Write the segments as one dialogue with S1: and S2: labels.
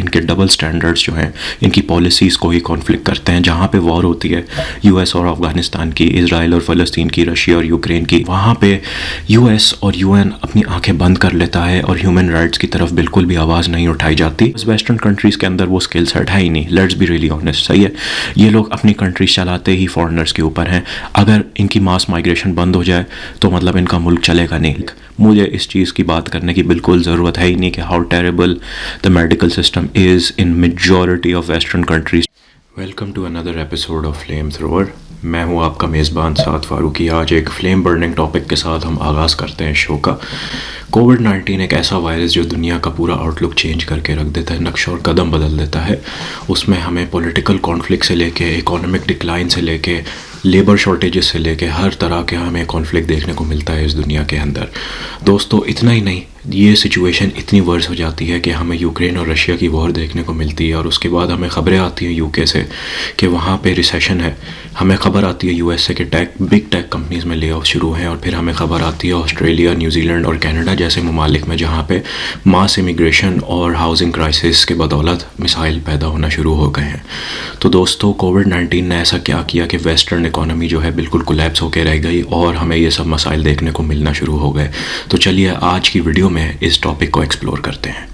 S1: इनके double standards जो हैं इनकी पॉलिसीज़ को ही कॉन्फ्लिक्ट करते हैं। जहाँ पे वॉर होती है यूएस और अफगानिस्तान की, इसराइल और फ़लस्तीन की, रशिया और यूक्रेन की, वहाँ पे यूएस और यूएन अपनी आंखें बंद कर लेता है और ह्यूमन राइट्स की तरफ बिल्कुल भी आवाज़ नहीं उठाई जाती। वेस्टर्न कंट्रीज़ के अंदर वो स्किल सेट है ही नहीं, लेट्स बी रियली ऑनेस्ट। सही है, ये लोग अपनी कंट्रीज चलाते ही फॉरेनर्स के ऊपर हैं। अगर इनकी मास माइग्रेशन बंद हो जाए तो मतलब इनका मुल्क चलेगा नहीं। मुझे इस चीज़ की बात करने की बिल्कुल ज़रूरत है ही नहीं कि how terrible the medical system is in majority of western countries. Welcome to another episode of flame thrower. मैं हूँ आपका मेज़बान साद फारूकी। आज एक फ्लेम बर्निंग टॉपिक के साथ हम आगाज़ करते हैं शो का। कोविड-19 एक ऐसा वायरस जो दुनिया का पूरा आउटलुक चेंज करके रख देता है, नक्शा और कदम बदल देता है। उसमें हमें पॉलिटिकल कॉन्फ्लिक्ट से लेके इकोनॉमिक डिक्लाइन से लेके लेबर शॉर्टेजेस से लेके हर तरह के हमें कॉन्फ्लिक्ट देखने को मिलता है इस दुनिया के अंदर। दोस्तों, इतना ही नहीं, ये सिचुएशन इतनी वर्स हो जाती है कि हमें यूक्रेन और रशिया की वॉर देखने को मिलती है और उसके बाद हमें ख़बरें आती हैं यूके से कि वहाँ पे रिसेशन है। हमें ख़बर आती है यूएस से कि बिग टेक कंपनीज़ में ले ऑफ शुरू हैं। और फिर हमें ख़बर आती है ऑस्ट्रेलिया, न्यूजीलैंड और कनाडा जैसे ममालिक में जहाँ पे मास इमिग्रेशन और हाउसिंग क्राइसिस के बदौलत मिसाइल पैदा होना शुरू हो गए हैं। तो दोस्तों, कोविड-19 ने ऐसा क्या किया कि वेस्टर्न इकोनॉमी जो है बिल्कुल कोलैप्स होकर रह गई और हमें ये सब मसाइल देखने को मिलना शुरू हो गए। तो चलिए आज की वीडियो में इस टॉपिक को एक्सप्लोर करते हैं।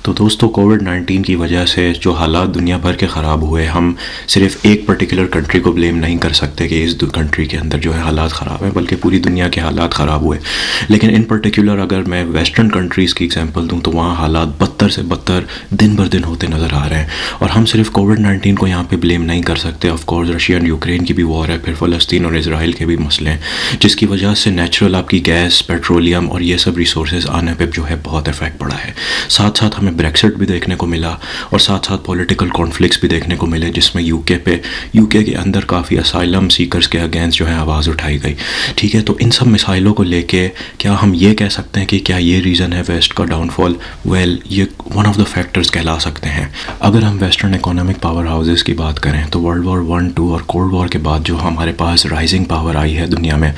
S1: तो दोस्तों, कोविड-19 की वजह से जो हालात दुनिया भर के ख़राब हुए, हम सिर्फ एक पर्टिकुलर कंट्री को ब्लेम नहीं कर सकते कि इस कंट्री के अंदर जो है हालात ख़राब हैं, बल्कि पूरी दुनिया के हालात ख़राब हुए। लेकिन इन पर्टिकुलर अगर मैं वेस्टर्न कंट्रीज़ की एग्जांपल दूं तो वहाँ हालात बदतर से बदतर दिन बर दिन होते नज़र आ रहे हैं। और हम सिर्फ कोविड-19 को यहाँ पर ब्लेम नहीं कर सकते। ऑफकोर्स रशिया एंड यूक्रेन की भी वॉर है, फिर फ़लस्तीन और इसराइल के भी मसले हैं, जिसकी वजह से नेचुरल आपकी गैस, पेट्रोलियम और ये सब रिसोर्सेज आने पर जो है बहुत इफेक्ट पड़ा है। साथ साथ हमें ब्रेक्सिट भी देखने को मिला और साथ साथ पॉलिटिकल कॉन्फ्लिक्ट्स भी देखने को मिले, जिसमें यूके के अंदर काफ़ी असाइलम सीकर्स के अगेंस्ट जो है आवाज़ उठाई गई। ठीक है, तो इन सब मिसाइलों को लेके क्या हम ये कह सकते हैं कि क्या ये रीज़न है वेस्ट का डाउनफॉल? वेल, ये वन ऑफ द फैक्टर्स कहला सकते हैं। अगर हम वेस्टर्न इकोनॉमिक पावर हाउसेस की बात करें तो वर्ल्ड वॉर 1, 2 और कोल्ड वॉर के बाद जो हमारे पास राइजिंग पावर आई है दुनिया में,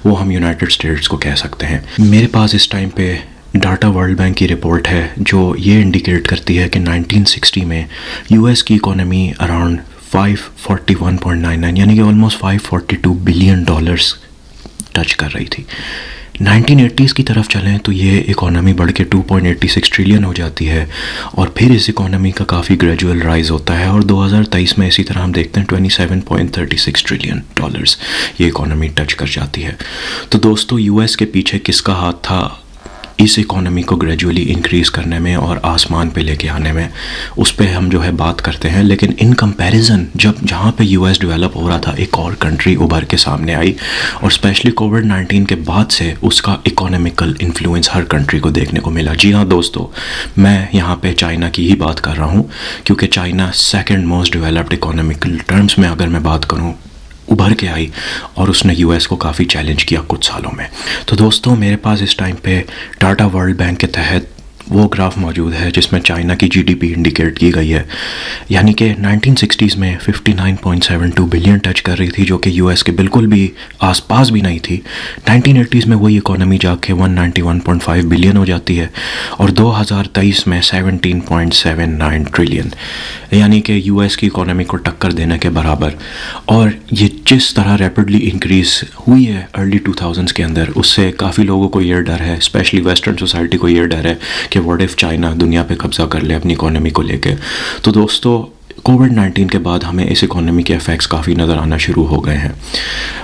S1: वो हम यूनाइटेड स्टेट्स को कह सकते हैं। मेरे पास इस टाइम पे डाटा वर्ल्ड बैंक की रिपोर्ट है जो ये इंडिकेट करती है कि 1960 में यूएस की इकोनॉमी अराउंड 541.99 यानी कि ऑलमोस्ट $542 बिलियन टच कर रही थी। 1980s की तरफ चलें तो ये इकोनॉमी बढ़ के 2.86 ट्रिलियन हो जाती है और फिर इस इकोनॉमी का काफ़ी ग्रेजुअल राइज होता है और 2023 में इसी तरह हम देखते हैं $27.36 ट्रिलियन ये इकोनॉमी टच कर जाती है। तो दोस्तों, यूएस के पीछे किसका हाथ था इस इकोनॉमी को ग्रेजुअली इंक्रीज़ करने में और आसमान पे लेके आने में? उस पे हम जो है बात करते हैं। लेकिन इन कंपैरिजन जहाँ पे यूएस डेवलप हो रहा था, एक और कंट्री उभर के सामने आई और स्पेशली कोविड-19 के बाद से उसका इकोनॉमिकल इन्फ्लुएंस हर कंट्री को देखने को मिला। जी हाँ दोस्तों, मैं यहाँ पे चाइना की ही बात कर रहा हूँ, क्योंकि China second most developed economical terms में अगर मैं बात करूँ उभर के आई और उसने यूएस को काफ़ी चैलेंज किया कुछ सालों में। तो दोस्तों, मेरे पास इस टाइम पे डाटा वर्ल्ड बैंक के तहत वो ग्राफ मौजूद है जिसमें चाइना की जीडीपी इंडिकेट की गई है, यानी कि 1960s में 59.72 बिलियन टच कर रही थी, जो कि यूएस के बिल्कुल भी आसपास भी नहीं थी। 1980s में वही इकोनॉमी जाके 191.5 बिलियन हो जाती है और 2023 में 17.79 ट्रिलियन, यानी कि यूएस की इकोनॉमी को टक्कर देने के बराबर। और ये जिस तरह रैपिडली इंक्रीज़ हुई है अर्ली 2000s के अंदर, उससे काफ़ी लोगों को ये डर है, स्पेशली वेस्टर्न सोसाइटी को ये डर है कि व्हाट इफ़ चाइना दुनिया पे कब्जा कर ले अपनी इकोनॉमी को लेके। तो दोस्तों, कोविड-19 के बाद हमें इस इकोनॉमी के इफ़ेक्ट्स काफ़ी नज़र आना शुरू हो गए हैं।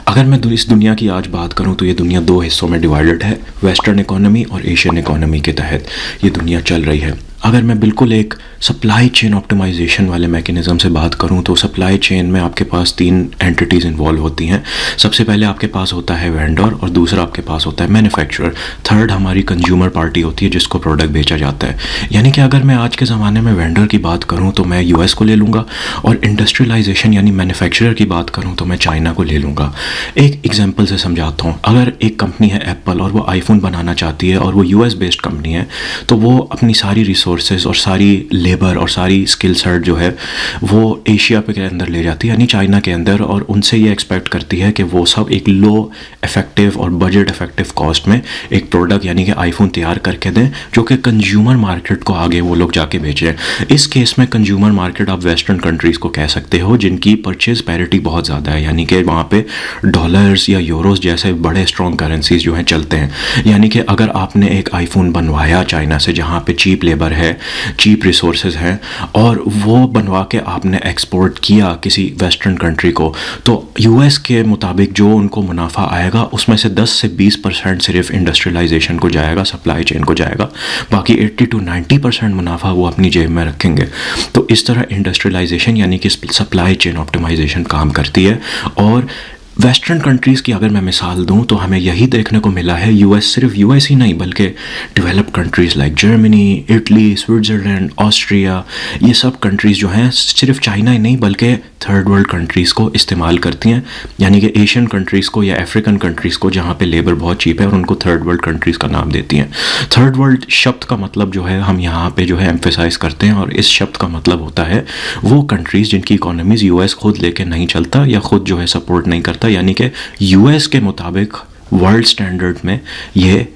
S1: अगर मैं इस दुनिया की आज बात करूं तो ये दुनिया दो हिस्सों में डिवाइडेड है, वेस्टर्न इकोनॉमी और एशियन इकोनॉमी के तहत ये दुनिया चल रही है। अगर मैं बिल्कुल एक सप्लाई चेन ऑप्टिमाइजेशन वाले मैकेनिज़्म से बात करूं तो सप्लाई चेन में आपके पास 3 एंटिटीज़ इन्वॉल्व होती हैं। सबसे पहले आपके पास होता है वेंडर और दूसरा आपके पास होता है मैन्युफैक्चरर, थर्ड हमारी कंज्यूमर पार्टी होती है जिसको प्रोडक्ट बेचा जाता है। यानी कि अगर मैं आज के ज़माने में वेंडर की बात करूँ तो मैं यूएस को ले लूँगा और इंडस्ट्रियलाइजेशन यानी मैन्युफैक्चरर की बात करूँ तो मैं चाइना को ले लूँगा। एक एग्जाम्पल से समझाता हूँ। अगर एक कंपनी है एप्पल और वो आईफोन बनाना चाहती है और वो यूएस बेस्ड कंपनी है, तो वो अपनी सारी रिसोर्सेज और सारी लेबर और सारी स्किल सेट जो है वो एशिया पे के अंदर ले जाती है, यानी चाइना के अंदर, और उनसे ये एक्सपेक्ट करती है कि वो सब एक लो इफेक्टिव और बजट इफेक्टिव कॉस्ट में एक प्रोडक्ट यानी कि आईफोन तैयार करके दें जो कि कंज्यूमर मार्केट को आगे वो लोग जाके बेचें। इस केस में कंज्यूमर मार्केट आप वेस्टर्न कंट्रीज़ को कह सकते हो जिनकी परचेज पैरिटी बहुत ज़्यादा है, यानी कि वहाँ पे डॉलर्स या यूरोस जैसे बड़े स्ट्रॉन्ग करेंसीज जो हैं चलते हैं। यानी कि अगर आपने एक आईफोन बनवाया चाइना से जहाँ पे चीप लेबर है, चीप रिसोर्सेज हैं, और वो बनवा के आपने एक्सपोर्ट किया किसी वेस्टर्न कंट्री को, तो यूएस के मुताबिक जो उनको मुनाफा आएगा उसमें से 10 से 20% सिर्फ इंडस्ट्रियलाइजेशन को जाएगा, सप्लाई चेन को जाएगा, बाकी 80 to 90% मुनाफा वो अपनी जेब में रखेंगे। तो इस तरह इंडस्ट्रियलाइजेशन यानी कि सप्लाई चेन ऑप्टिमाइजेशन काम करती है। और वेस्टर्न कंट्रीज़ की अगर मैं मिसाल दूं तो हमें यही देखने को मिला है, यूएस, सिर्फ यूएस ही नहीं बल्कि developed countries like Germany, Italy, Switzerland, Austria, ये सब कंट्रीज़ जो हैं सिर्फ चाइना ही नहीं बल्कि थर्ड वर्ल्ड कंट्रीज़ को इस्तेमाल करती हैं, यानी कि एशियन कंट्रीज़ को या अफ्रीकन कंट्रीज़ को जहाँ पे लेबर बहुत चीप है, और उनको थर्ड वर्ल्ड कंट्रीज़ का नाम देती हैं। थर्ड वर्ल्ड शब्द का मतलब जो है हम यहाँ पे जो है एम्फेसाइज करते हैं, और इस शब्द का मतलब होता है वो कंट्रीज़ जिनकी इकोनॉमीज़ यूएस खुद लेके नहीं चलता या खुद जो है सपोर्ट नहीं करता, यानी कि यूएस के मुताबिक वर्ल्ड स्टैंडर्ड में ये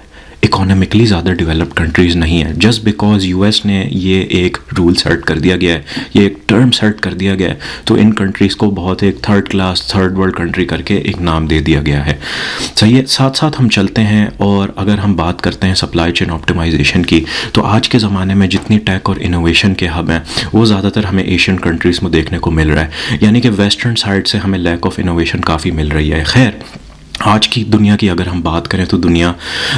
S1: इकोनॉमिकली ज़्यादा डेवलप्ड कंट्रीज़ नहीं है। जस्ट बिकॉज यूएस ने ये एक रूल सेट कर दिया गया है, ये एक टर्म सेट कर दिया गया है, तो इन कंट्रीज़ को बहुत एक third class third world country करके एक नाम दे दिया गया है। सही है, साथ साथ हम चलते हैं और अगर हम बात करते हैं सप्लाई चेन ऑप्टिमाइजेशन की, तो आज के ज़माने में जितनी टेक और इनोवेशन के हब हैं वो ज़्यादातर हमें एशियन कंट्रीज़ में देखने को मिल रहा है, यानी कि वेस्टर्न साइड से हमें लैक ऑफ इनोवेशन काफ़ी मिल रही है। खैर, आज की दुनिया की अगर हम बात करें तो दुनिया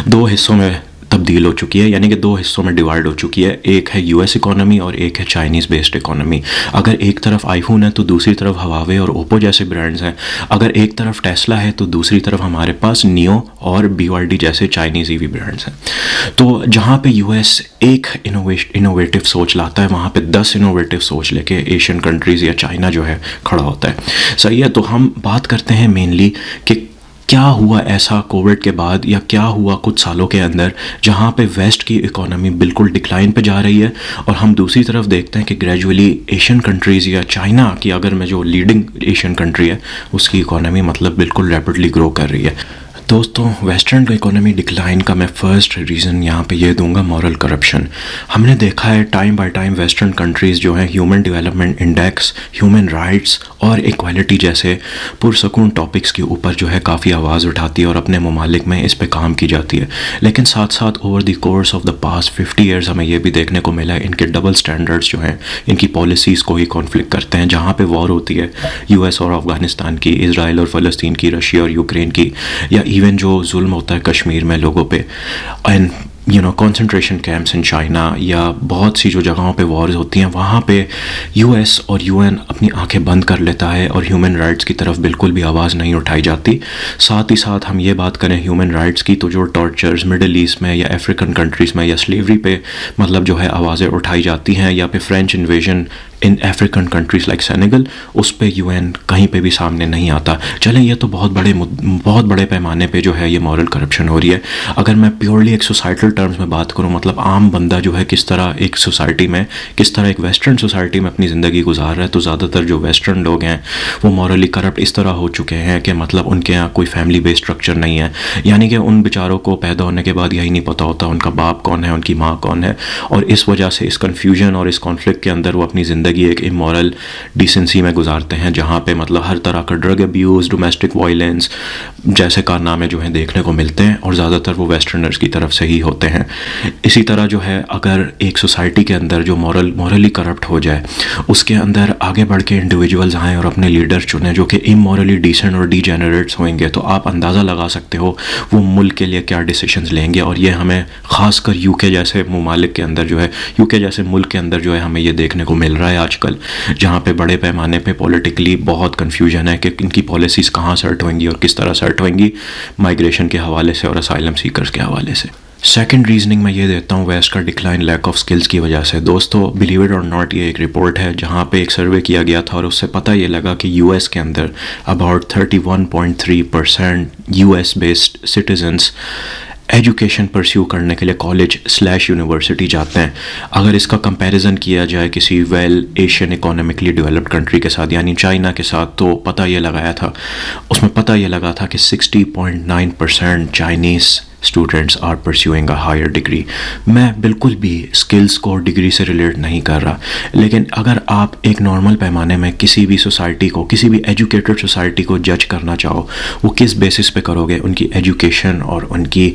S1: दो हिस्सों में तब्दील हो चुकी है, यानी कि दो हिस्सों में डिवाइड हो चुकी है। एक है यूएस इकोनॉमी और एक है चाइनीज़ बेस्ड इकोनॉमी। अगर एक तरफ आईफोन है तो दूसरी तरफ हवावे और ओप्पो जैसे ब्रांड्स हैं। अगर एक तरफ टेस्ला है तो दूसरी तरफ हमारे पास नियो और BYD जैसे चाइनीज़ ईवी ब्रांड्स हैं। तो जहाँ पे यूएस एक इनोवेटिव सोच लाता है वहाँ पे 10 इनोवेटिव सोच लेके एशियन कंट्रीज़ या चाइना जो है खड़ा होता है। सही है, तो हम बात करते हैं मेनली कि क्या हुआ ऐसा कोविड के बाद, या क्या हुआ कुछ सालों के अंदर जहाँ पे वेस्ट की इकोनॉमी बिल्कुल डिक्लाइन पे जा रही है, और हम दूसरी तरफ देखते हैं कि ग्रेजुअली एशियन कंट्रीज़ या चाइना की अगर मैं जो लीडिंग एशियन कंट्री है उसकी इकोनॉमी मतलब बिल्कुल रैपिडली ग्रो कर रही है। दोस्तों, वेस्टर्न इकोनॉमी डिक्लाइन का मैं फ़र्स्ट रीज़न यहाँ पे ये दूंगा मॉरल करप्शन। हमने देखा है time by time western countries जो हैं human development index, human rights और इक्वालिटी जैसे पुरसकून टॉपिक्स के ऊपर जो है काफ़ी आवाज़ उठाती है और अपने ममालिक में इस पे काम की जाती है। लेकिन साथ साथ over the course of the past 50 years हमें ये भी देखने को मिला है इनके डबल स्टैंडर्ड्स जो हैं इनकी पॉलिसीज़ को ही कॉन्फ्लिक्ट करते हैं। जहाँ पे वॉर होती है US और अफ़गानिस्तान की, इसराइल और फ़लस्तीन की, रशिया और यूक्रेन की, या इवन जो जुल्म होता है कश्मीर में लोगों पे, and concentration camps in China, या बहुत सी जो जगहों पे वॉर्स होती हैं वहाँ पे US और UN अपनी आंखें बंद कर लेता है और ह्यूमन राइट्स की तरफ बिल्कुल भी आवाज़ नहीं उठाई जाती। साथ ही साथ हम ये बात करें ह्यूमन राइट्स की तो जो टॉर्चर्स मिडल ईस्ट में या अफ्रीकन कंट्रीज़ में या स्लेवरी पे मतलब जो है आवाज़ें उठाई जाती हैं, या फिर फ्रेंच इन्वेजन इन अफ्रीकन कंट्रीज़ लाइक सेनेगल, उस पे UN कहीं पे भी सामने नहीं आता। चलें, ये तो बहुत बड़े पैमाने पे जो है ये मॉरल करप्शन हो रही है। अगर मैं प्योरली एक सोसाइटल टर्म्स में बात करूं, मतलब आम बंदा जो है किस तरह एक सोसाइटी में, किस तरह एक वेस्टर्न सोसाइटी में अपनी ज़िंदगी गुजार रहा है, तो ज़्यादातर जो वेस्टर्न लोग हैं वो मॉरली करप्ट इस तरह हो चुके हैं कि मतलब उनके यहाँ कोई फैमिली बेस्ड स्ट्रक्चर नहीं है, यानी कि उन बेचारों को पैदा होने के बाद यही नहीं पता होता उनका बाप कौन है, उनकी माँ कौन है, और इस वजह से इस कन्फ्यूजन और इस कॉन्फ्लिक्ट के अंदर वो अपनी ज़िंदगी एक इमोरल डिसेंसी में गुजारते हैं, जहाँ पे मतलब हर तरह का ड्रग अब्यूज़, डोमेस्टिक वायलेंस जैसे कारनामे जो हैं देखने को मिलते हैं, और ज़्यादातर वो वेस्टर्नर्स की तरफ से ही होते हैं। इसी तरह जो है अगर एक सोसाइटी के अंदर जो मॉरली करप्ट हो जाए, उसके अंदर आगे बढ़ के इंडिविजुअल्स आएँ और अपने लीडर चुने जो कि इमोरली डिसेंट और डीजेनरेट्स होंगे, तो आप अंदाज़ा लगा सकते हो वो मुल्क के लिए क्या डिसीजंस लेंगे। और ये हमें ख़ासकर UK जैसे ममालिक के अंदर जो है, UK जैसे मुल्क के अंदर जो है हमें ये देखने को मिल रहा है आजकल, जहाँ पे बड़े पैमाने पे पॉलिटिकली बहुत कन्फ्यूजन है कि इनकी पॉलिसीज़ कहाँ सेट होंगी और किस तरह सेट होंगी, माइग्रेशन के हवाले से और असाइलम सीकर्स के हवाले से। सेकंड रीजनिंग मैं ये देता हूँ वेस्ट का डिक्लाइन लैक ऑफ स्किल्स की वजह से। दोस्तों, बिलीव इट और नॉट, ये एक रिपोर्ट है जहाँ पे एक सर्वे किया गया था और उससे पता ये लगा कि US के अंदर about 31.3% US based citizens education pursue करने के लिए कॉलेज स्लैश यूनिवर्सिटी जाते हैं, अगर इसका कंपैरिजन किया जाए किसी well Asian economically developed country के साथ यानी चाइना के साथ, तो उसमें पता ये लगा था कि 60.9% Chinese students are pursuing a higher degree. मैं बिल्कुल भी स्किल्स को डिग्री से रिलेट नहीं कर रहा, लेकिन अगर आप एक नॉर्मल पैमाने में किसी भी सोसाइटी को, किसी भी एजुकेटेड सोसाइटी को जज करना चाहो, वो किस बेसिस पे करोगे? उनकी एजुकेशन और उनकी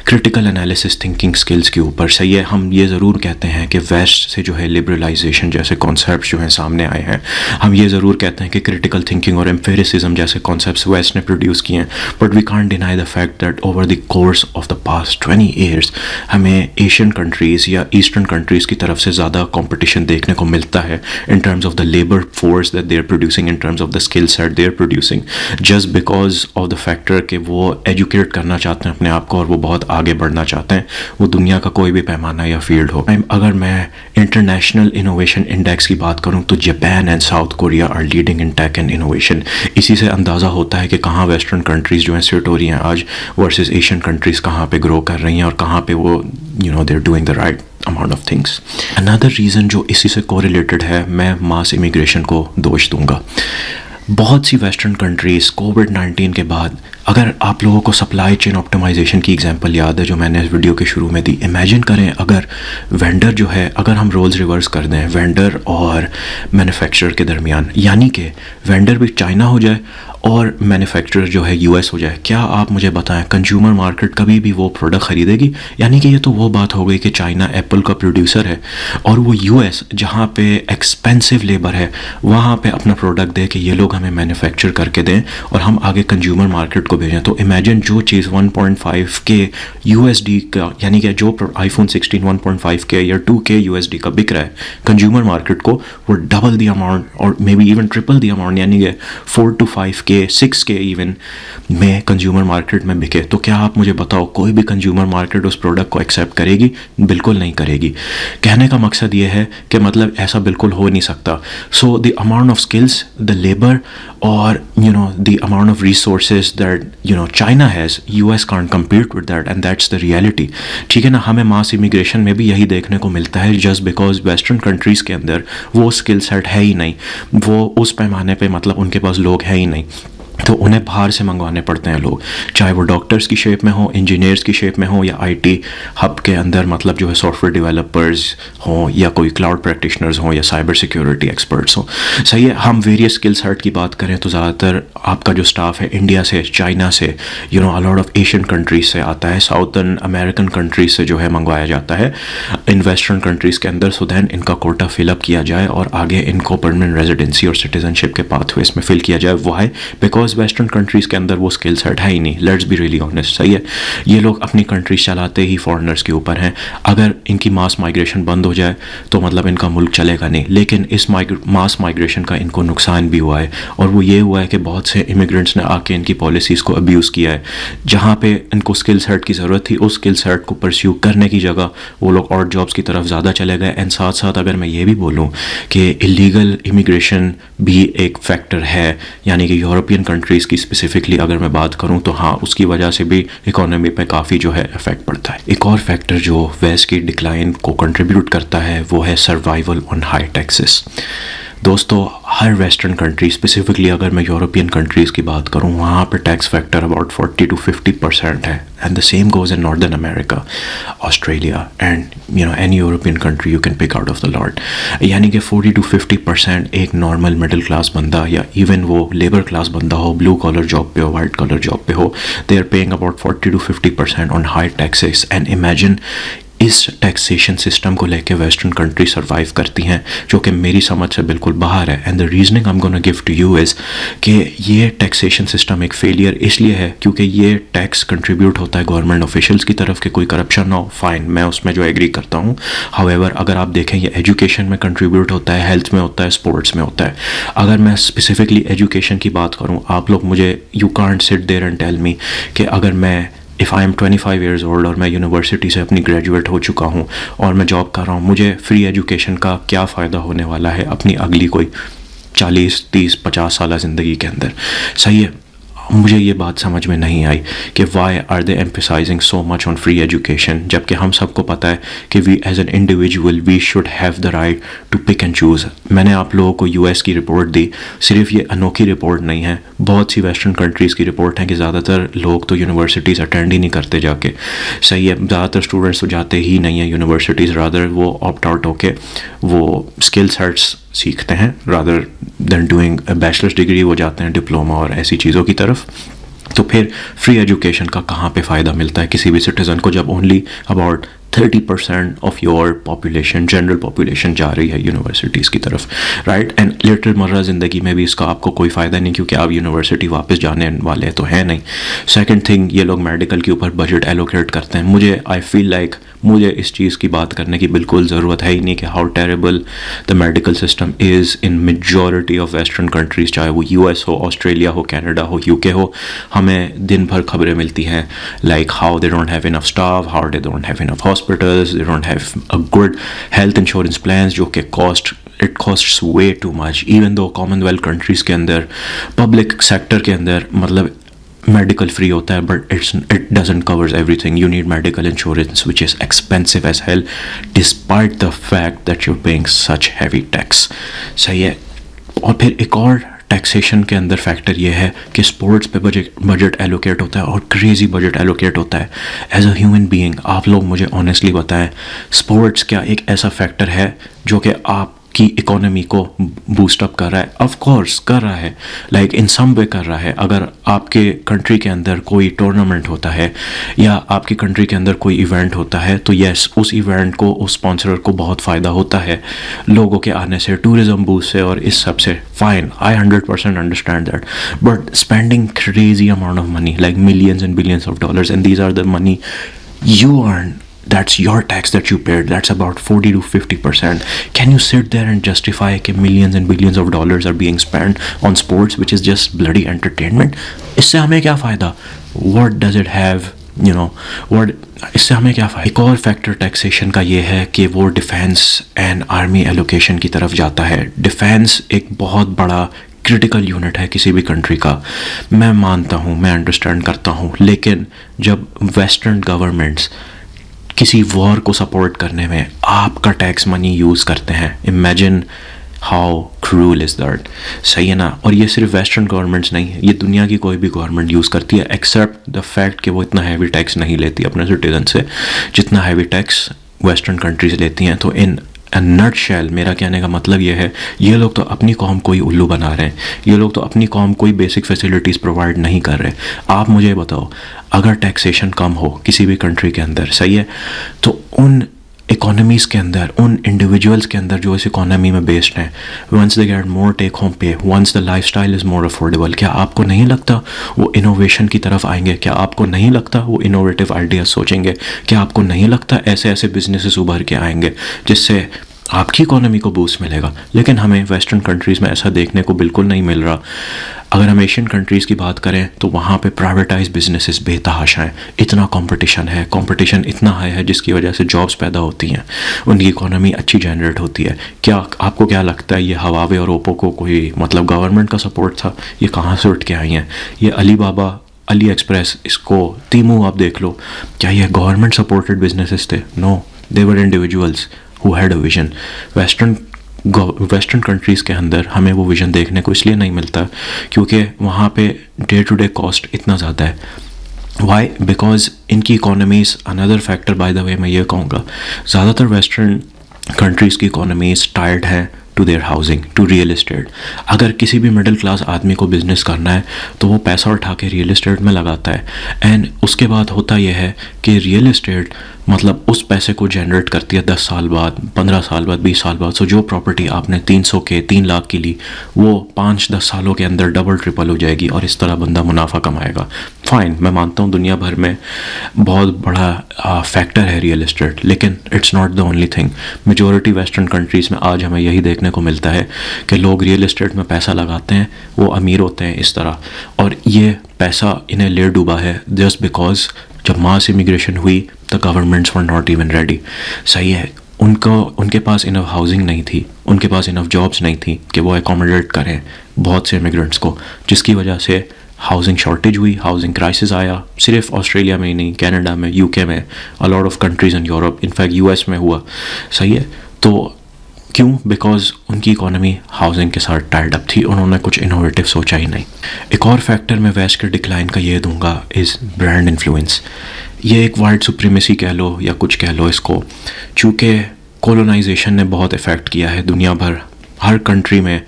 S1: क्रिटिकल एनालिसिस थिंकिंग स्किल्स के ऊपर। सही है, हम ये ज़रूर कहते हैं कि वेस्ट से जो है लिबरलाइजेशन जैसे कॉन्सेप्ट जो हैं सामने आए हैं, हम ये ज़रूर कहते हैं कि क्रिटिकल थिंकिंग और एम्पिरिसिज्म जैसे कॉन्सेप्ट्स वेस्ट ने प्रोड्यूस किए हैं, but we can't deny the fact that over the course of the past 20 years हमें एशियन कंट्रीज़ या ईस्टर्न कंट्रीज़ की तरफ से ज़्यादा कंपटीशन देखने को मिलता है in terms of the labour force that they are producing, in terms of the skill set they are producing, just because of the factor कि वो एजुकेट करना चाहते हैं अपने आप को और वो बहुत आगे बढ़ना चाहते हैं, वो दुनिया का कोई भी पैमाना या फील्ड हो। अगर मैं इंटरनेशनल इनोवेशन इंडेक्स की बात करूँ तो Japan and South Korea are leading in tech and innovation. इसी से अंदाज़ा होता है कि कहाँ वेस्टर्न कंट्रीज़ जो हैं सिट हो रही हैं आज वर्सेस एशियन कंट्रीज़ कहाँ पे ग्रो कर रही हैं और कहाँ पे वो they are doing the right amount of things. Another reason जो इसी से कोरिलेटेड है, मैं मास इमिग्रेशन को दोष दूंगा। बहुत सी वेस्टर्न कंट्रीज़ कोविड-19 के बाद, अगर आप लोगों को सप्लाई चेन ऑप्टिमाइजेशन की एग्जांपल याद है जो मैंने इस वीडियो के शुरू में दी, इमेजिन करें अगर वेंडर जो है, अगर हम रोल्स रिवर्स कर दें वेंडर और मैन्युफैक्चरर के दरमियान, यानी कि वेंडर भी चाइना हो जाए और मैन्युफैक्चरर जो है यूएस हो जाए, क्या आप मुझे बताएं कंज्यूमर मार्केट कभी भी वो प्रोडक्ट ख़रीदेगी? यानी कि ये तो वो बात हो गई कि चाइना एप्पल का प्रोड्यूसर है और वो यूएस जहाँ पे एक्सपेंसिव लेबर है वहाँ पे अपना प्रोडक्ट दे कि ये लोग हमें मैन्युफैक्चर करके दें और हम आगे कंज्यूमर मार्केट को भेजें। तो इमेजिन जो चीज़ 1.5 के यूएसडी का, यानी कि जो आईफोन 16 1.5 के या 2 के यूएसडी का बिक रहा है कंज्यूमर मार्केट को, वो डबल द अमाउंट और may be even triple the amount, यानी कि 4 to 5 के 6 के इवन में कंज्यूमर मार्केट में बिके। तो क्या आप मुझे बताओ कोई भी कंज्यूमर मार्केट उस प्रोडक्ट को एक्सेप्ट करेगी? बिल्कुल नहीं करेगी। कहने का मकसद ये है कि मतलब ऐसा बिल्कुल हो नहीं सकता। So the amount of skills, the labour और the amount of resources that China has, US can't compete with that and that's the reality. ठीक है ना, हमें मास इमिग्रेशन में भी यही देखने को मिलता है, जस्ट बिकॉज वेस्टर्न कंट्रीज़ के अंदर वो स्किल सेट है ही नहीं, वो उस पैमाने पे मतलब उनके पास लोग हैं ही नहीं, तो उन्हें बाहर से मंगवाने पड़ते हैं लोग, चाहे वो डॉक्टर्स की शेप में हो, इंजीनियर्स की शेप में हो या आईटी हब के अंदर मतलब जो है सॉफ्टवेयर डेवलपर्स हों या कोई क्लाउड प्रैक्टिशनर्स हों या साइबर सिक्योरिटी एक्सपर्ट्स हों। सही है, हम वेरियस स्किल सेट की बात करें तो ज़्यादातर आपका जो स्टाफ है इंडिया से, चाइना से, a lot of Asian countries से आता है, साउथर्न अमेरिकन कंट्रीज से जो है मंगवाया जाता है इन वेस्टर्न कंट्रीज़ के अंदर, सो दैन इनका कोटा फिलअप किया जाए और आगे इनको परमानेंट रेजिडेंसी और सिटीजनशिप के पाथवेज में फिल किया जाए। वाई? बिकॉज वेस्टर्न कंट्रीज़ के अंदर वो स्किल सेट है ही नहीं। Let's be really honest. सही है, ये लोग अपनी कंट्रीज चलाते ही फॉरेनर्स के ऊपर हैं। अगर इनकी मास माइग्रेशन बंद हो जाए तो मतलब इनका मुल्क चलेगा नहीं, लेकिन इस मास माइग्रेशन का इनको नुकसान भी हुआ है और वो ये हुआ है कि बहुत से इमिग्रेंट्स ने आके इनकी पॉलिसीज़ को अब्यूज़ किया है। जहाँ पे इनको स्किल सेट की ज़रूरत थी उस स्किल सेट को परस्यू करने की जगह वो लोग और जॉब्स की तरफ ज़्यादा चले गए। एंड साथ साथ अगर मैं ये भी बोलूँ कि इलीगल इमिग्रेशन भी एक फैक्टर है, यानी कि यूरोपियन कंट्रीज़ की स्पेसिफिकली अगर मैं बात करूं तो हाँ, उसकी वजह से भी इकोनॉमी पे काफ़ी जो है इफेक्ट पड़ता है। एक और फैक्टर जो वेस्ट की डिक्लाइन को कंट्रीब्यूट करता है वो है सर्वाइवल ऑन हाई टैक्सेस। दोस्तों, हर वेस्टर्न कंट्री, स्पेसिफिकली अगर मैं यूरोपियन कंट्रीज़ की बात करूं, वहाँ पर टैक्स फैक्टर अबाउट 40 to 50% है। And the same goes in northern America, Australia and any European country you can pick out of the lot. यानी कि 40 to 50% एक नॉर्मल मिडिल क्लास बंदा या इवन वो लेबर क्लास बंदा हो, ब्लू कॉलर जॉब पे हो, वाइट कॉलर जॉब पे हो, they are paying about 40 to 50% on high taxes. And imagine इस टैक्सेशन सिस्टम को लेके वेस्टर्न कंट्री सर्वाइव करती हैं, जो कि मेरी समझ से बिल्कुल बाहर है। And the reasoning I am gonna give to you is कि ये टैक्सेशन सिस्टम एक फेलियर इसलिए है क्योंकि ये टैक्स कंट्रीब्यूट होता है गवर्नमेंट ऑफिशियल्स की तरफ कि कोई करप्शन ना हो, फाइन, मैं उसमें जो एग्री करता हूँ। हाउएवर अगर आप देखें ये एजुकेशन में कंट्रीब्यूट होता है, हेल्थ में होता है, स्पोर्ट्स में होता है। अगर मैं स्पेसिफिकली एजुकेशन की बात करूँ, आप लोग मुझे you can't sit there and tell me कि अगर मैं if I am 25 years old और मैं यूनिवर्सिटी से अपनी ग्रेजुएट हो चुका हूँ और मैं जॉब कर रहा हूँ, मुझे फ्री एजुकेशन का क्या फ़ायदा होने वाला है अपनी अगली कोई 40 30 50 साल ज़िंदगी के अंदर। सही है, मुझे ये बात समझ में नहीं आई कि why are they emphasizing so much on free education, जबकि हम सबको पता है कि we as an individual we should have the right to pick and choose. मैंने आप लोगों को यूएस की रिपोर्ट दी, सिर्फ ये अनोखी रिपोर्ट नहीं है, बहुत सी वेस्टर्न कंट्रीज़ की रिपोर्ट है कि ज़्यादातर लोग तो यूनिवर्सिटीज़ अटेंड ही नहीं करते जाके। सही है, ज़्यादातर स्टूडेंट्स तो जाते ही नहीं हैं यूनिवर्सिटीज़, रादर वो ऑप्ट आउट होके वो स्किल सेट्स सीखते हैं rather than doing bachelors degree, वो जाते हैं डिप्लोमा और ऐसी चीज़ों की तरफ। तो फिर फ्री एजुकेशन का कहाँ पे फ़ायदा मिलता है किसी भी सिटीज़न को, जब only about 30% of your population, general population जा रही है यूनिवर्सिटीज़ की तरफ, राइट। एंड लिटरल मर्रा ज़िंदगी में भी इसका आपको कोई फ़ायदा नहीं, क्योंकि आप यूनिवर्सिटी वापस जाने वाले तो हैं नहीं। सेकंड थिंग, ये लोग मेडिकल के ऊपर बजट एलोकेट करते हैं। मुझे आई फील लाइक मुझे इस चीज़ की बात करने की बिल्कुल ज़रूरत है ही नहीं कि how terrible the medical system is in majority of western countries, चाहे वो यूएस हो, ऑस्ट्रेलिया हो, कनाडा हो, यूके हो। हमें दिन भर खबरें मिलती हैं like how they don't have enough staff, how they don't have enough hospitals, they don't have a good health insurance plans, जो कि it costs way too much. Even though Commonwealth countries के अंदर पब्लिक सेक्टर के अंदर मतलब medical free होता है, but it doesn't covers everything. You need medical insurance which is expensive as hell despite the fact that you paying such heavy tax. सही है। और फिर एक और टैक्सेशन के अंदर फैक्टर ये है कि स्पोर्ट्स पे बजट एलोकेट होता है, और क्रेज़ी बजट एलोकेट होता है। एज अ ह्यूमन बीइंग आप लोग मुझे ऑनेस्टली बताएं, स्पोर्ट्स क्या एक ऐसा फैक्टर है जो कि आप की इकोनॉमी को बूस्ट अप कर रहा है? ऑफ कोर्स कर रहा है, लाइक इन सम वे कर रहा है। अगर आपके कंट्री के अंदर कोई टूर्नामेंट होता है या आपकी कंट्री के अंदर कोई इवेंट होता है, तो यस, उस इवेंट को, उस स्पॉन्सर को बहुत फ़ायदा होता है लोगों के आने से, टूरिज्म बूस्ट से और इस सब से। Fine, I 100% understand that, but spending crazy amount of money like millions and billions of dollars, and these are the money you earn, that's your tax that you paid, that's about 40 to 50%. Can you sit there and justify that millions and billions of dollars are being spent on sports which is just bloody entertainment? इससे हमें क्या फ़ायदा? What does it have? You know, what, इससे हमें क्या फ़ायदा? एक और फैक्टर टैक्सेशन का ये है कि वो डिफेंस एंड आर्मी एलोकेशन की तरफ जाता है। डिफेंस एक बहुत बड़ा क्रिटिकल यूनिट है किसी भी कंट्री का, मैं मानता हूँ, मैं अंडरस्टैंड करता हूँ, लेकिन जब वेस्टर्न गवर्नमेंट्स किसी वॉर को सपोर्ट करने में आपका टैक्स मनी यूज़ करते हैं, imagine how cruel is that. सही है ना। और ये सिर्फ वेस्टर्न गवर्नमेंट्स नहीं है, ये दुनिया की कोई भी गवर्नमेंट यूज़ करती है, एक्सेप्ट द फैक्ट कि वो इतना हैवी टैक्स नहीं लेती अपने सिटीजन से जितना हैवी टैक्स वेस्टर्न कंट्रीज लेती हैं। तो इन नट शेल मेरा कहने का मतलब ये है, ये लोग तो अपनी कौम को ही उल्लू बना रहे हैं, ये लोग तो अपनी कौम को ही बेसिक फैसिलिटीज़ प्रोवाइड नहीं कर रहे। आप मुझे बताओ, अगर टैक्सेशन कम हो किसी भी कंट्री के अंदर, सही है, तो उन इकोनॉमीज़ के अंदर, उन इंडिविजुअल्स के अंदर जो इस इकोनॉमी में बेस्ड हैं, once they get more take home pay, once the lifestyle is more affordable, क्या आपको नहीं लगता वो इनोवेशन की तरफ आएंगे? क्या आपको नहीं लगता वो इनोवेटिव आइडियाज़ सोचेंगे? क्या आपको नहीं लगता ऐसे ऐसे बिजनेसेस उभर के आएंगे जिससे आपकी इकोनॉमी को बूस्ट मिलेगा? लेकिन हमें वेस्टर्न कंट्रीज़ में ऐसा देखने को बिल्कुल नहीं मिल रहा। अगर हम एशियन कंट्रीज़ की बात करें तो वहाँ पे प्राइवेटाइज बिजनेसेस बेतहाशा हैं, इतना कंपटीशन है, कंपटीशन इतना हाई है जिसकी वजह से जॉब्स पैदा होती हैं, उनकी इकोनॉमी अच्छी जनरेट होती है। क्या आपको क्या लगता है ये हवावे और ओप्पो को कोई मतलब गवर्नमेंट का सपोर्ट था? ये कहाँ से उठ के आई हैं? ये अली एक्सप्रेस, इसको तीमू आप देख लो, क्या ये गवर्नमेंट सपोर्टेड बिजनेसेस थे? No, they were individuals who had a vision. Western countries के अंदर हमें वो विज़न देखने को इसलिए नहीं मिलता क्योंकि वहाँ पे डे टू डे कॉस्ट इतना ज़्यादा है। वाई? बिकॉज इनकी economies, another factor by the way मैं ये कहूँगा, ज़्यादातर वेस्टर्न कंट्रीज़ की इकोनॉमीज़ टायर्ड हैं to their housing, to real estate. अगर किसी भी मिडिल क्लास आदमी को बिज़नेस करना है तो वो पैसा उठा के रियल इस्टेट में लगाता है, एंड उसके बाद होता यह है कि रियल इस्टेट मतलब उस पैसे को जनरेट करती है 10 साल बाद, 15 साल बाद, 20 साल बाद। सो जो प्रॉपर्टी आपने 300 के 3 लाख की ली, वो 5-10 सालों के अंदर डबल ट्रिपल हो जाएगी और इस तरह बंदा मुनाफा कमाएगा। फाइन, मैं मानता हूँ दुनिया भर में बहुत बड़ा फैक्टर है रियल इस्टेट, लेकिन it's not the only thing. Majority western countries में आज हमें यही देखने को मिलता है कि लोग रियल इस्टेट में पैसा लगाते हैं, वो अमीर होते हैं इस तरह, और ये पैसा इन्हें ले डूबा है जस्ट बिकॉज जब मास इमिग्रेशन हुई the governments were not even ready. सही है, उनके पास इनफ हाउसिंग नहीं थी, उनके पास इनफ जॉब्स नहीं थी कि वो एकोमोडेट करें बहुत से इमिग्रेंट्स को, जिसकी वजह से हाउसिंग शॉर्टेज हुई, हाउसिंग क्राइसिस आया, सिर्फ ऑस्ट्रेलिया में ही नहीं, कनाडा में, यूके में, a lot of countries in Europe, in fact US में हुआ। सही है, तो क्यों? बिकॉज उनकी इकोनॉमी हाउसिंग के साथ टाइड अप थी, उन्होंने कुछ इनोवेटिव सोचा ही नहीं। एक और फैक्टर मैं वेस्ट के डिक्लाइन का ये दूंगा इज़ ब्रांड इन्फ्लुएंस। ये एक वाइट सुप्रीमेसी कह लो या कुछ कह लो इसको, चूँकि कोलोनाइजेशन ने बहुत इफ़ेक्ट किया है दुनिया भर, हर कंट्री में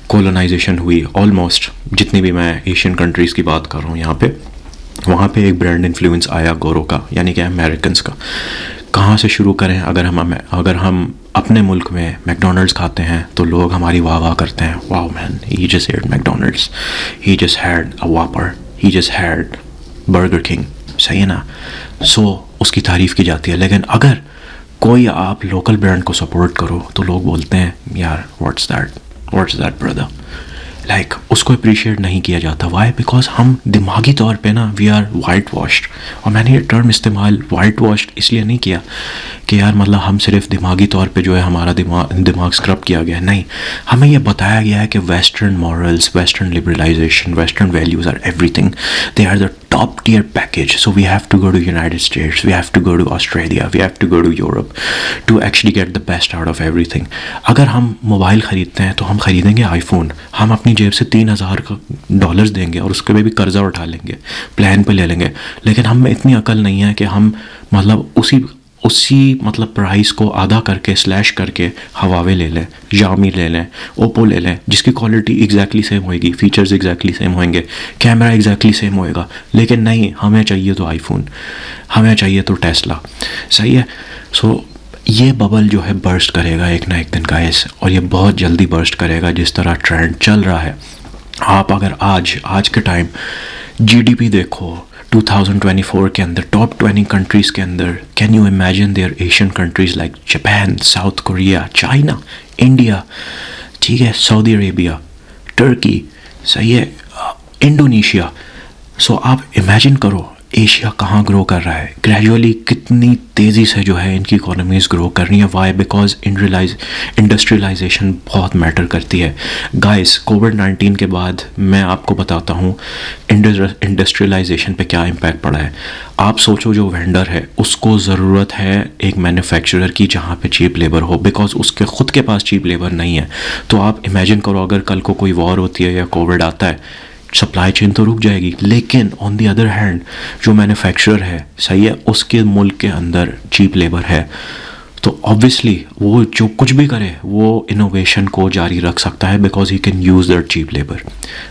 S1: कोलोनाइजेशन हुई ऑलमोस्ट, जितनी भी मैं एशियन कंट्रीज़ की बात कर रहा हूँ यहाँ पे, वहाँ पे एक ब्रांड इन्फ्लुएंस आया गोरों का, यानी कि अमेरिकन्स का। कहाँ से शुरू करें? अगर हम अपने मुल्क में मैकडोनल्ड्स खाते हैं तो लोग हमारी वाह वाह करते हैं, wow man, he just ate McDonald's, he just had a Whopper, he just had Burger King. सही है ना? सो उसकी तारीफ़ की जाती है। लेकिन अगर कोई आप लोकल ब्रांड को सपोर्ट करो तो लोग बोलते हैं यार व्हाट्स दैट ब्रदर, लाइक उसको अप्रिशिएट नहीं किया जाता। वाई? बिकॉज हम दिमागी तौर पे ना वी आर वाइट वॉश्ड। और मैंने ये टर्म इस्तेमाल वाइट वॉश्ड इसलिए नहीं किया कि यार मतलब हम सिर्फ दिमागी तौर पे जो है हमारा दिमाग स्क्रब किया गया, नहीं, हमें ये बताया गया है कि western morals, western liberalization, western values are everything, they are the top tier package. So we have to go to United States, we have to go to Australia, we have to go to Europe to actually get the best out of everything. अगर हम mobile ख़रीदते हैं तो हम ख़रीदेंगे iPhone, हम अपनी जेब से $3,000 देंगे और उसके भी कर्ज़ा उठा लेंगे, प्लान पे ले लेंगे। लेकिन हम में इतनी अकल नहीं है कि हम मतलब उसी मतलब प्राइस को आधा करके स्लैश करके हवावे ले लें, Xiaomi ले लें, ओप्पो ले लें, जिसकी क्वालिटी एग्जैक्टली सेम होएगी, फीचर्स एग्जैक्टली सेम होंगे, कैमरा एग्जैक्टली सेम होएगा। लेकिन नहीं, हमें चाहिए तो आईफोन, हमें चाहिए तो टेस्ला। सही है? सो ये बबल जो है बर्स्ट करेगा एक ना एक दिन गाइस, और ये बहुत जल्दी बर्स्ट करेगा जिस तरह ट्रेंड चल रहा है। आप अगर आज के टाइम जीडीपी देखो 2024 के अंदर टॉप 20 कंट्रीज़ के अंदर, can you imagine their Asian countries like Japan, South Korea, China, India, ठीक है, सऊदी अरेबिया, टर्की, सही है, इंडोनेशिया। सो आप इमेजिन करो एशिया कहाँ ग्रो कर रहा है, ग्रेजुअली कितनी तेज़ी से जो है इनकी इकोनॉमीज़ ग्रो कर रही है। वाई? बिकॉज इंडस्ट्रियलाइजेशन बहुत मैटर करती है गाइस। कोविड-19 के बाद मैं आपको बताता हूँ इंडस्ट्रियलाइजेशन पे क्या इम्पैक्ट पड़ा है। आप सोचो, जो वेंडर है उसको ज़रूरत है एक मैन्युफैक्चरर की जहाँ पे चीप लेबर हो, बिकॉज उसके ख़ुद के पास चीप लेबर नहीं है। तो आप इमेजिन करो अगर कल को कोई वॉर होती है या कोविड आता है, सप्लाई चेन तो रुक जाएगी। लेकिन ऑन दी अदर हैंड जो मैन्युफैक्चरर है, सही है, उसके मुल्क के अंदर चीप लेबर है, तो ऑब्वियसली वो जो कुछ भी करे वो इनोवेशन को जारी रख सकता है, because he can use that cheap labour.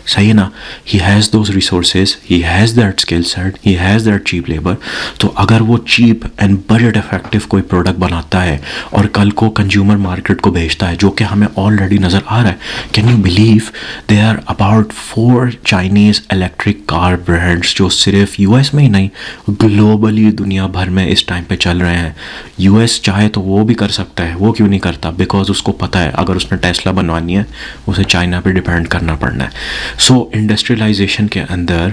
S1: सही है ना? He has those resources, he has that skill set, he has that cheap labour. तो अगर वो चीप एंड बजट इफेक्टिव कोई प्रोडक्ट बनाता है और कल को कंज्यूमर मार्केट को भेजता है, जो कि हमें ऑलरेडी नज़र आ रहा है, can you believe they are about 4 Chinese electric car brands जो सिर्फ यूएस में ही नहीं ग्लोबली दुनिया भर में इस टाइम पे चल रहे हैं। यूएस चाहे तो वो भी कर सकता है, वो क्यों नहीं करता? बिकॉज उसको पता है अगर उसने टेस्ला बनवानी है उसे चाइना पे डिपेंड करना पड़ना है। सो इंडस्ट्रियलाइजेशन के अंदर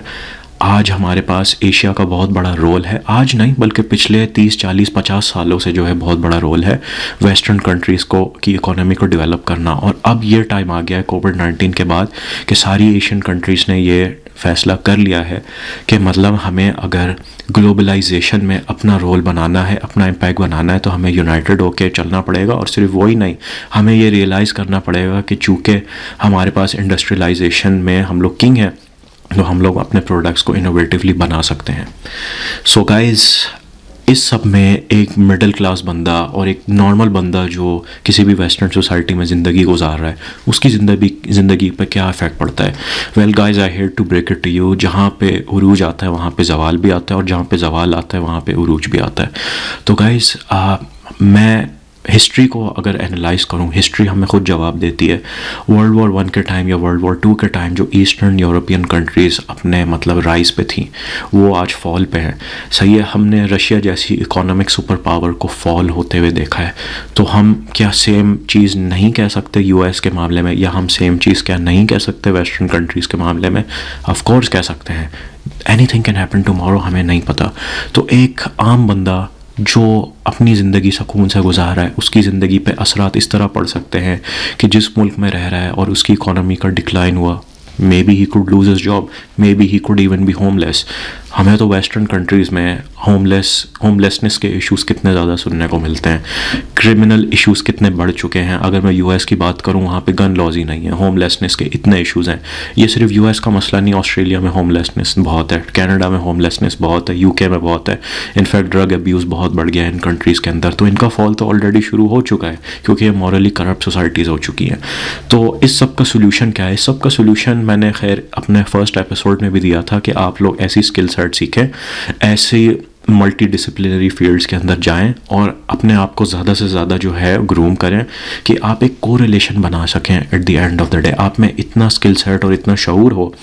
S1: आज हमारे पास एशिया का बहुत बड़ा रोल है। आज नहीं बल्कि पिछले 30, 40, 50 सालों से जो है बहुत बड़ा रोल है वेस्टर्न कंट्रीज़ को की इकोनॉमी को डेवलप करना। और अब ये टाइम आ गया है कोविड-19 के बाद कि सारी एशियन कंट्रीज़ ने ये फ़ैसला कर लिया है कि मतलब हमें अगर ग्लोबलाइजेशन में अपना रोल बनाना है, अपना इम्पैक्ट बनाना है, तो हमें यूनाइटेड होकर चलना पड़ेगा। और सिर्फ वही नहीं, हमें ये रियलाइज़ करना पड़ेगा कि चूँकि हमारे पास इंडस्ट्रियलाइजेशन में हम लोग किंग हैं, तो हम लोग अपने प्रोडक्ट्स को इनोवेटिवली बना सकते हैं। सो गाइज़, इस सब में एक मिडिल क्लास बंदा और एक नॉर्मल बंदा जो किसी भी वेस्टर्न सोसाइटी में ज़िंदगी गुजार रहा है, उसकी ज़िंदगी पे क्या इफ़ेक्ट पड़ता है? Well guys, I hate to break it to you, जहाँ पे उरूज आता है वहाँ पे जवाल भी आता है, और जहाँ पे जवाल आता है वहाँ पे उरूज भी आता है। तो गाइज, मैं हिस्ट्री को अगर एनालाइज़ करूँ, हिस्ट्री हमें खुद जवाब देती है। वर्ल्ड वॉर 1 के टाइम या वर्ल्ड वॉर 2 के टाइम जो ईस्टर्न यूरोपियन कंट्रीज़ अपने मतलब राइज़ पे थी, वो आज फॉल पे हैं। सही है, हमने रशिया जैसी इकोनॉमिक सुपर पावर को फॉल होते हुए देखा है। तो हम क्या सेम चीज़ नहीं कह सकते यूएस के मामले में, या हम सेम चीज़ क्या नहीं कह सकते वेस्टर्न कंट्रीज़ के मामले में? ऑफ कोर्स कह सकते हैं। एनीथिंग कैन हैपन टुमारो, हमें नहीं पता। तो एक आम बंदा जो अपनी ज़िंदगी सुकून से गुजार रहा है, उसकी ज़िंदगी पे असरात इस तरह पड़ सकते हैं कि जिस मुल्क में रह रहा है और उसकी इकोनॉमी का डिक्लाइन हुआ, may be he could lose his job, may be he could even be homeless. हमें तो वेस्टर्न कंट्रीज़ में होमलेसनेस के इश्यूज़ कितने ज़्यादा सुनने को मिलते हैं, क्रिमिनल इश्यूज़ कितने बढ़ चुके हैं। अगर मैं यूएस की बात करूं, वहाँ पे गन लॉज ही नहीं है, होमलेसनेस के इतने इश्यूज़ हैं। ये सिर्फ यूएस का मसला नहीं, ऑस्ट्रेलिया में होमलेसनेस बहुत है, कनाडा में होमलेसनेस बहुत है, यूके में बहुत है। इनफैक्ट ड्रग अब्यूज़ बहुत बढ़ गया है इन कंट्रीज़ के अंदर। तो इनका फॉल तो ऑलरेडी शुरू हो चुका है, क्योंकि ये मॉरली करप्ट सोसाइटीज़ हो चुकी हैं। तो इस सब का सोल्यूशन क्या है? इस सब का सोल्यूशन मैंने खैर अपने फर्स्ट एपिसोड में भी दिया था कि आप लोग ऐसी स्किल सेट सीखें, ऐसे मल्टी डिसिप्लिनरी फील्ड्स के अंदर जाएं और अपने आप को ज़्यादा से ज़्यादा जो है ग्रूम करें कि आप एक कोरिलेशन बना सकें at the end of the day. आप में इतना स्किल सेट और इतना शऊर हो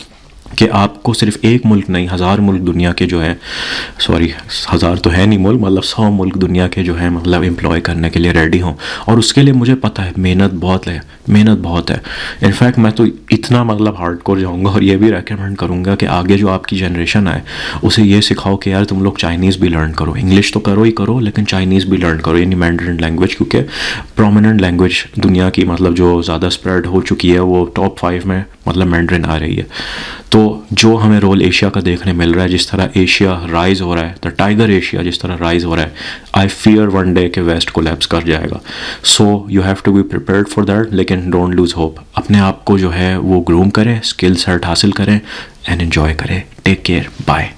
S1: कि आपको सिर्फ एक मुल्क नहीं, 1000 मुल्क दुनिया के जो है, सॉरी 1000 तो है नहीं मुल्क, मतलब 100 मुल्क दुनिया के जो है मतलब एम्प्लॉय करने के लिए रेडी हों। और उसके लिए मुझे पता है मेहनत बहुत है, मेहनत बहुत है। इनफैक्ट मैं तो इतना मतलब हार्डकोर जाऊंगा और ये भी रेकमेंड करूंगा कि आगे जो आपकी जनरेशन आए उसे ये सिखाओ कि यार तुम लोग चाइनीज़ भी लर्न करो, इंग्लिश तो करो ही करो लेकिन चाइनीज़ भी लर्न करो, यानी मैंड्रिन लैंग्वेज, क्योंकि प्रोमिनेंट लैंग्वेज दुनिया की मतलब जो ज़्यादा स्प्रेड हो चुकी है वो टॉप 5 में मतलब मैंड्रिन आ रही है। तो जो हमें रोल एशिया का देखने मिल रहा है, जिस तरह एशिया राइज हो रहा है, द टाइगर एशिया जिस तरह राइज हो रहा है, आई फियर वन डे के वेस्ट कोलैप्स कर जाएगा। So you have to be prepared for that, लेकिन डोंट लूज होप। अपने आप को जो है वो ग्रूम करें, स्किल सेट हासिल करें एंड एन्जॉय करें। Take care, bye.